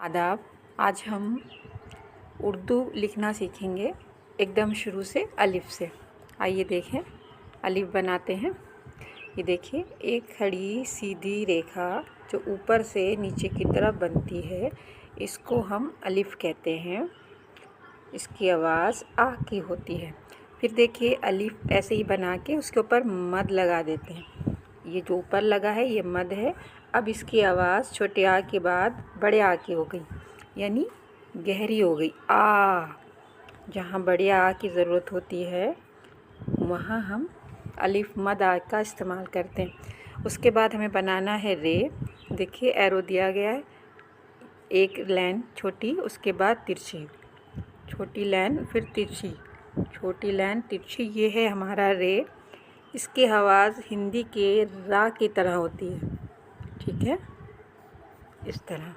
आदाब। आज हम उर्दू लिखना सीखेंगे एकदम शुरू से अलिफ से। आइए देखें, अलिफ बनाते हैं। ये देखिए, एक खड़ी सीधी रेखा जो ऊपर से नीचे की तरफ बनती है, इसको हम अलिफ कहते हैं। इसकी आवाज़ आ की होती है। फिर देखिए, अलिफ ऐसे ही बना के उसके ऊपर मद लगा देते हैं। ये जो ऊपर लगा है ये मद है। अब इसकी आवाज़ छोटे आ के बाद बड़े आ की हो गई, यानी गहरी हो गई। आ, जहाँ बड़े आ की ज़रूरत होती है वहाँ हम अलिफ मद आ का इस्तेमाल करते हैं। उसके बाद हमें बनाना है रे। देखिए, एरो दिया गया है, एक लाइन छोटी, उसके बाद तिरछी, छोटी लाइन, फिर तिरछी, छोटी लाइन, तिरछी। ये है हमारा रे। इसकी आवाज़ हिंदी के रा की तरह होती है, ठीक है, इस तरह।